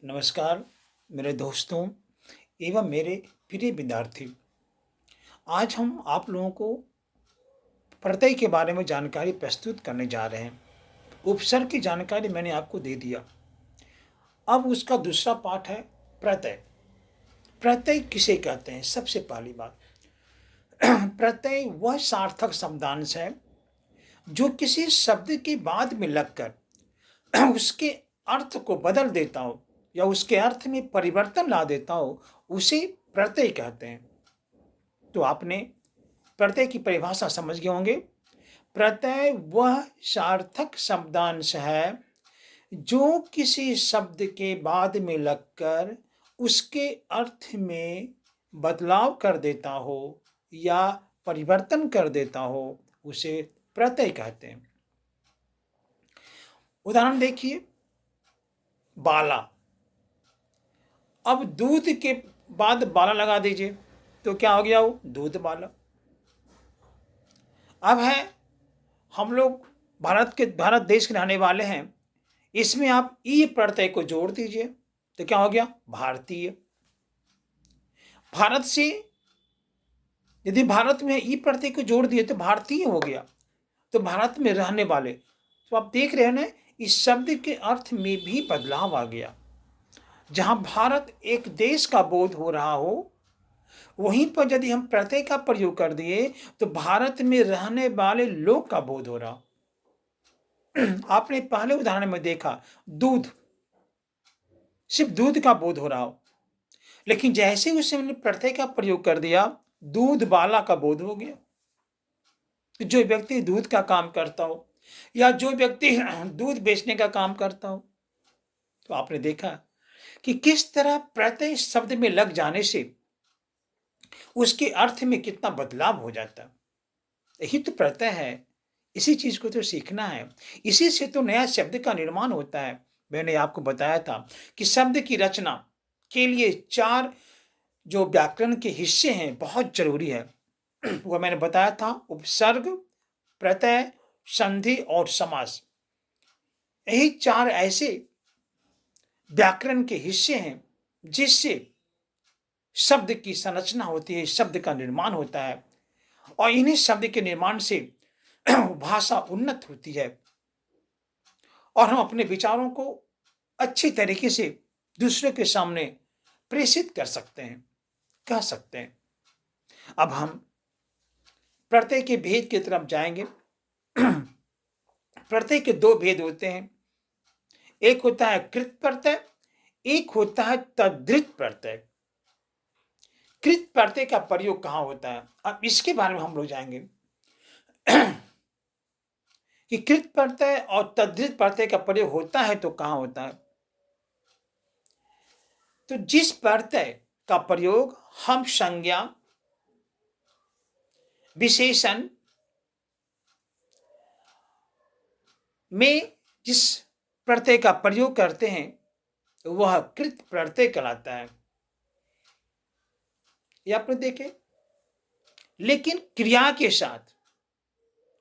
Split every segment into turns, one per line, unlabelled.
नमस्कार मेरे दोस्तों एवं मेरे प्रिय विद्यार्थी। आज हम आप लोगों को प्रत्यय के बारे में जानकारी प्रस्तुत करने जा रहे हैं। उपसर्ग की जानकारी मैंने आपको दे दिया। अब उसका दूसरा पार्ट है प्रत्यय। प्रत्यय किसे कहते हैं? सबसे पहली बात, प्रत्यय वह सार्थक शब्दांश है जो किसी शब्द के बाद में लगकर उसके अर्थ को बदल देता हो या उसके अर्थ में परिवर्तन ला देता हो, उसे प्रत्यय कहते हैं। तो आपने प्रत्यय की परिभाषा समझ गए होंगे। प्रत्यय वह सार्थक शब्दांश है जो किसी शब्द के बाद में लगकर उसके अर्थ में बदलाव कर देता हो या परिवर्तन कर देता हो, उसे प्रत्यय कहते हैं। उदाहरण देखिए, बाला। अब दूध के बाद बाला लगा दीजिए तो क्या हो गया? वो दूध बाला। अब है, हम लोग भारत देश के रहने वाले हैं, इसमें आप ई प्रत्यय को जोड़ दीजिए तो क्या हो गया? भारतीय। भारत से यदि भारत में ई प्रत्यय को जोड़ दिए तो भारतीय हो गया, तो भारत में रहने वाले। तो आप देख रहे हैं ना, इस शब्द के अर्थ में भी बदलाव आ गया। जहां भारत एक देश का बोध हो रहा हो, वहीं पर यदि हम प्रत्यय का प्रयोग कर दिए तो भारत में रहने वाले लोग का बोध हो रहा। आपने पहले उदाहरण में देखा, दूध, सिर्फ दूध का बोध हो रहा हो, लेकिन जैसे ही उसे हमने प्रत्यय का प्रयोग कर दिया, दूध बाला का बोध हो गया। तो जो व्यक्ति दूध का काम करता हो या जो व्यक्ति दूध बेचने का काम करता हो, तो आपने देखा कि किस तरह प्रत्यय शब्द में लग जाने से उसके अर्थ में कितना बदलाव हो जाता है। यही तो प्रत्यय है। इसी चीज को तो सीखना है। इसी से तो नया शब्द का निर्माण होता है। मैंने आपको बताया था कि शब्द की रचना के लिए 4 जो व्याकरण के हिस्से हैं बहुत जरूरी है। वो मैंने बताया था, उपसर्ग, प्रत्यय, संधि और समास। यही 4 ऐसे व्याकरण के हिस्से हैं जिससे शब्द की संरचना होती है, शब्द का निर्माण होता है, और इन्हीं शब्द के निर्माण से भाषा उन्नत होती है और हम अपने विचारों को अच्छी तरीके से दूसरों के सामने प्रेषित कर सकते हैं, कह सकते हैं। अब हम प्रत्यय के भेद की तरफ जाएंगे। प्रत्यय के 2 भेद होते हैं। एक होता है कृत प्रत्यय, एक होता है तद्धित प्रत्यय। कृत प्रत्यय का प्रयोग कहां होता है, अब इसके बारे में हम लोग जाएंगे कि कृत प्रत्यय और तद्धित प्रत्यय का प्रयोग होता है तो कहां होता है। तो जिस प्रत्यय का प्रयोग हम संज्ञा, विशेषण में जिस प्रत्यय का प्रयोग करते हैं वह कृत प्रत्यय कहलाता है। ये आपने देखे। लेकिन क्रिया के साथ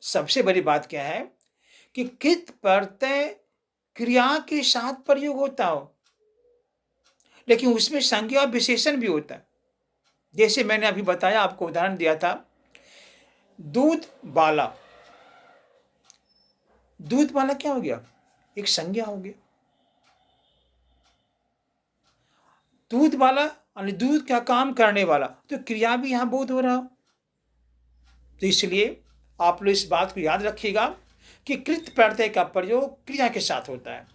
सबसे बड़ी बात क्या है कि कृत प्रत्यय क्रिया के साथ प्रयोग होता हो, लेकिन उसमें संज्ञा और विशेषण भी होता है। जैसे मैंने अभी बताया, आपको उदाहरण दिया था, दूध बाला। दूध वाला क्या हो गया? एक संज्ञा हो गया। दूध वाला यानी दूध का काम करने वाला, तो क्रिया भी यहां बोध हो रहा। तो इसलिए आप लोग इस बात को याद रखिएगा कि कृत प्रत्यय का प्रयोग क्रिया के साथ होता है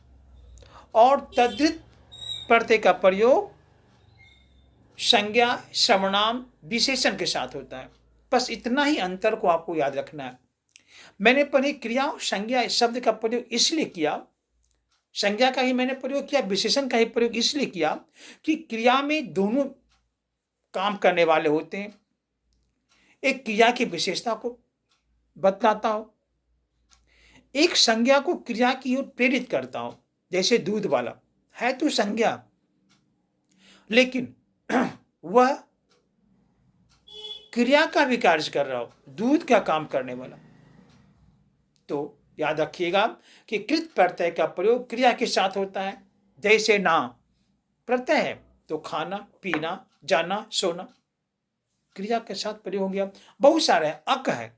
और तद्धित प्रत्यय का प्रयोग संज्ञा, सर्वनाम, विशेषण के साथ होता है। बस इतना ही अंतर को आपको याद रखना है। मैंने पहले क्रिया और संज्ञा शब्द का प्रयोग इसलिए किया, संज्ञा का ही मैंने प्रयोग किया, विशेषण का ही प्रयोग इसलिए किया कि क्रिया में दोनों काम करने वाले होते हैं। एक क्रिया की विशेषता को बतलाता हो, एक संज्ञा को क्रिया की ओर प्रेरित करता हो। जैसे दूध वाला है तो संज्ञा, लेकिन वह क्रिया का भी कार्य कर रहा हो, दूध का काम करने वाला। तो याद रखिएगा कि कृत प्रत्यय का प्रयोग क्रिया के साथ होता है। जैसे ना, प्रत्यय है तो खाना, पीना, जाना, सोना, क्रिया के साथ प्रयोग हो गया। बहुत सारे हैं। अक है,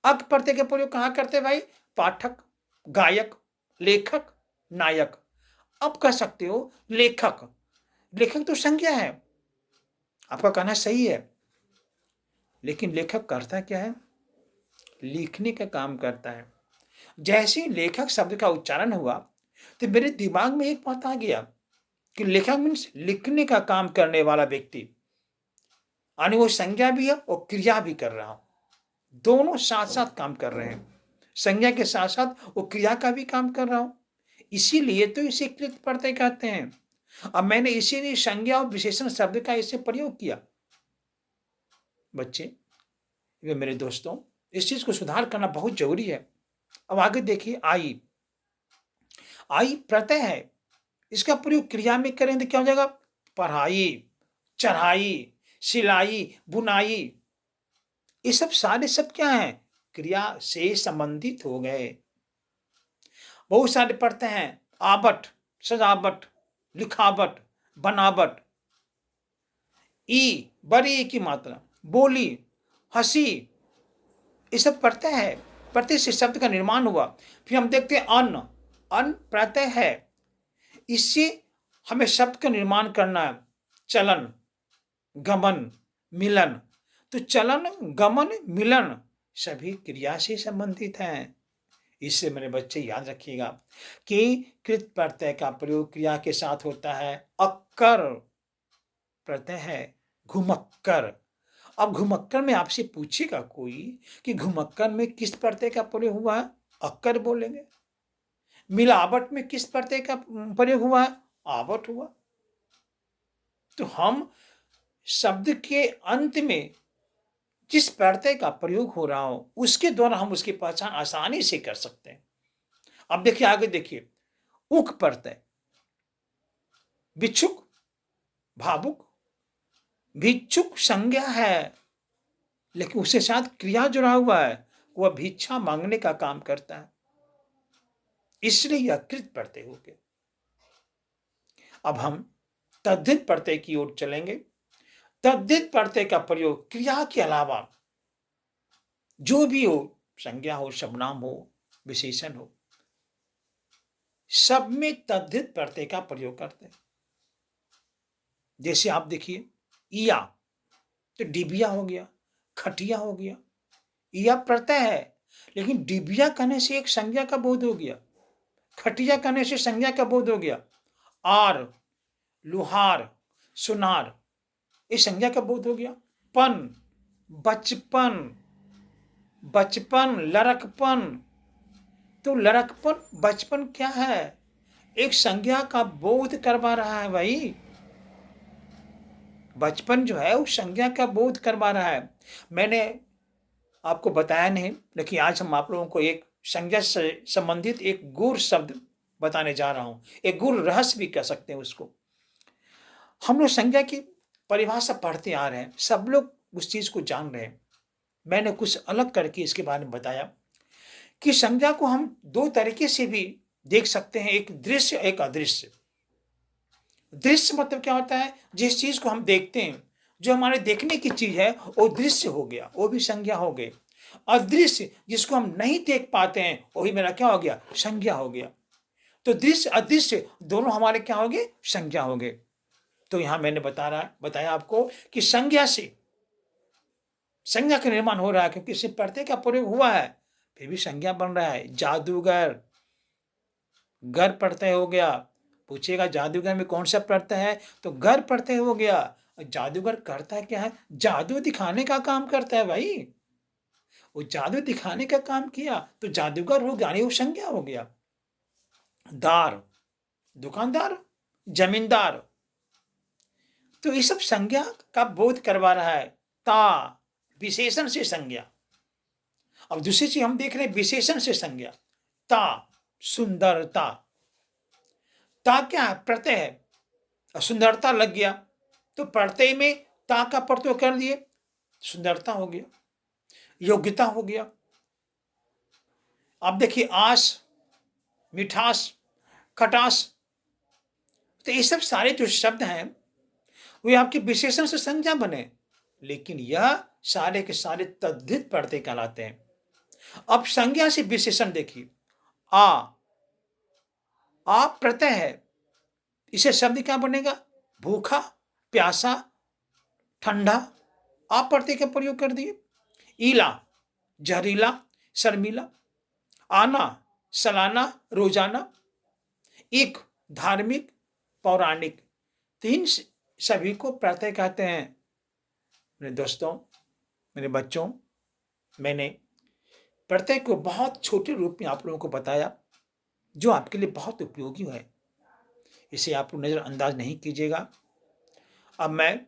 अक प्रत्यय का प्रयोग कहाँ करते हैं भाई? पाठक, गायक, लेखक, नायक। अब कह सकते हो लेखक। लेखक तो संज्ञा है, आपका कहना सही है, लेकिन लेखक करता क्या है? लिखने का काम करता है। जैसे ही लेखक शब्द का उच्चारण हुआ तो मेरे दिमाग में एक बात आ गया कि लेखक मीन्स लिखने का काम करने वाला व्यक्ति, यानी वो संज्ञा भी है और क्रिया भी कर रहा हूं, दोनों साथ साथ काम कर रहे हैं। संज्ञा के साथ साथ वो क्रिया का भी काम कर रहा हूं, इसीलिए तो इसे कृत प्रत्यय कहते हैं। अब मैंने इसीलिए संज्ञा और विशेषण शब्द का इसे प्रयोग किया। बच्चे, ये मेरे दोस्तों, इस चीज को सुधार करना बहुत जरूरी है। अब आगे देखिए, आई। आई प्रत्यय है, इसका प्रयोग क्रिया में करें तो क्या हो जाएगा? पढ़ाई, चढ़ाई, सिलाई, बुनाई, ये सब सारे सब क्या है? क्रिया से संबंधित हो गए। बहुत सारे पढ़ते हैं, आवट, सजावट, लिखावट, बनावट। ई, बड़ी ई की मात्रा, बोली, हंसी, ये सब प्रत्यय है। प्रत्यय से शब्द का निर्माण हुआ। फिर हम देखते हैं अन्न। अन्न प्रत्यय है, इससे हमें शब्द का निर्माण करना है। चलन, गमन, मिलन। तो चलन, गमन, मिलन सभी क्रिया से संबंधित हैं। इससे मेरे बच्चे याद रखिएगा कि कृत प्रत्यय का प्रयोग क्रिया के साथ होता है। अक्कर प्रत्यय है, घुमक्कर। अब घुमक्कर में आपसे पूछेगा कोई कि घुमक्कर में किस प्रत्यय का प्रयोग हुआ है? अक्कर बोलेंगे। मिलावट में किस प्रत्यय का प्रयोग हुआ है? आवट हुआ। तो हम शब्द के अंत में जिस प्रत्यय का प्रयोग हो रहा हो उसके द्वारा हम उसकी पहचान आसानी से कर सकते हैं। अब देखिए, आगे देखिए, उक प्रत्यय, भिक्षुक, भावुक। भिक्षुक संज्ञा है, लेकिन उसके साथ क्रिया जुड़ा हुआ है, वह भिक्षा मांगने का काम करता है, इसलिए यह कृत प्रत्यय हो गया। अब हम तद्धित प्रत्यय की ओर चलेंगे। तद्धित प्रत्यय का प्रयोग क्रिया के अलावा जो भी हो, संज्ञा हो, शब्दनाम हो, विशेषण हो, सब में तद्धित प्रत्यय का प्रयोग करते हैं। जैसे आप देखिए, इया तो डिबिया हो गया, खटिया हो गया। इया प्रत्यय है, लेकिन डिबिया कहने से एक संज्ञा का बोध हो गया, खटिया कहने से संज्ञा का बोध हो गया। आर, लुहार, सुनार, ये संज्ञा का बोध हो गया। पन, बचपन, बचपन, लड़कपन। तो लड़कपन, बचपन क्या है? एक संज्ञा का बोध करवा रहा है भाई। बचपन जो है वो संज्ञा का बोध करवा रहा है। मैंने आपको बताया नहीं, लेकिन आज हम आप लोगों को एक संज्ञा से संबंधित एक गूढ़ शब्द बताने जा रहा हूं। एक गूढ़ रहस्य भी कह सकते हैं उसको। हम लोग संज्ञा की परिभाषा पढ़ते आ रहे हैं, सब लोग उस चीज को जान रहे हैं। मैंने कुछ अलग करके इसके बारे में बताया कि संज्ञा को हम दो तरीके से भी देख सकते हैं, एक दृश्य, एक अदृश्य। दृश्य मतलब क्या होता है? जिस चीज को हम देखते हैं, जो हमारे देखने की चीज है, वो दृश्य हो गया, वो भी संज्ञा हो गई। अदृश्य जिसको हम नहीं देख पाते हैं, वही मेरा क्या हो गया? संज्ञा हो गया। तो दृश्य अदृश्य दोनों हमारे क्या हो गए? संज्ञा हो गए। तो यहां मैंने बताया आपको कि संज्ञा से संज्ञा का निर्माण हो रहा है, क्योंकि इससे प्रत्यय का प्रयोग हुआ है, फिर भी संज्ञा बन रहा है। जादूगर, घर प्रत्यय हो गया। पूछेगा जादूगर में कौन सा प्रत्यय है? तो घर प्रत्यय हो गया। जादूगर करता है क्या है? जादू दिखाने का काम करता है भाई। वो जादू दिखाने का काम किया तो जादूगर हो गया, यानी वो संज्ञा हो गया। दार, दुकानदार, जमींदार। तो ये सब संज्ञा का बोध करवा रहा है। ता, विशेषण से संज्ञा। अब दूसरी चीज हम देख रहे हैं, विशेषण से संज्ञा। ता, सुंदरता। ता क्या है? प्रत्यय है। सुंदरता लग गया तो प्रत्यय में ता का प्रत्यय कर दिए, सुंदरता हो गया, योग्यता हो गया। अब देखिए, आस, मिठास, खटास। तो ये सब सारे जो शब्द हैं वे आपके विशेषण से संज्ञा बने, लेकिन यह सारे के सारे तद्धित प्रत्यय कहलाते हैं। अब संज्ञा से विशेषण देखिए। आ प्रत्यय है, इसे शब्द क्या बनेगा? भूखा, प्यासा, ठंडा। आप प्रत्यय का प्रयोग कर दिए। ईला, जहरीला, शर्मीला। आना, सालाना, रोजाना। एक, धार्मिक, पौराणिक। तीन सभी को प्रत्यय कहते हैं। मेरे दोस्तों, मेरे बच्चों, मैंने प्रत्यय को बहुत छोटे रूप में आप लोगों को बताया, जो आपके लिए बहुत उपयोगी है। इसे आप लोग नजरअंदाज नहीं कीजिएगा। अब मैं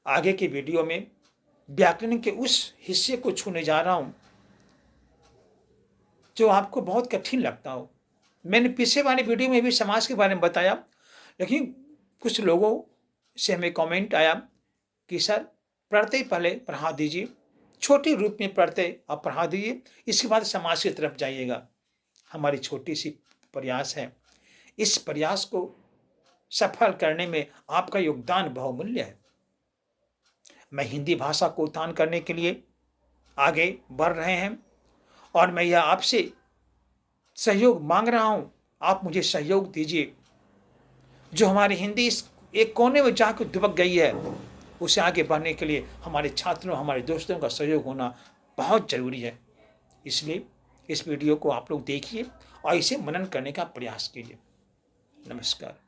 आगे के वीडियो में व्याकरण के उस हिस्से को छूने जा रहा हूं जो आपको बहुत कठिन लगता हो। मैंने पिछले वाले वीडियो में भी समास के बारे में बताया, लेकिन कुछ लोगों से हमें कमेंट आया कि सर प्रत्यय पहले पढ़ा दीजिए, छोटे रूप में प्रत्यय आप पढ़ा दीजिए, इसके बाद समास की तरफ जाइएगा। हमारी छोटी सी प्रयास है, इस प्रयास को सफल करने में आपका योगदान बहुमूल्य है। मैं हिंदी भाषा को उत्थान करने के लिए आगे बढ़ रहे हैं और मैं यह आपसे सहयोग मांग रहा हूं। आप मुझे सहयोग दीजिए। जो हमारी हिंदी इस एक कोने में जाकर दुबक गई है, उसे आगे बढ़ने के लिए हमारे छात्रों, हमारे दोस्तों का सहयोग होना बहुत जरूरी है। इसलिए इस वीडियो को आप लोग देखिए और इसे मनन करने का प्रयास कीजिए। नमस्कार।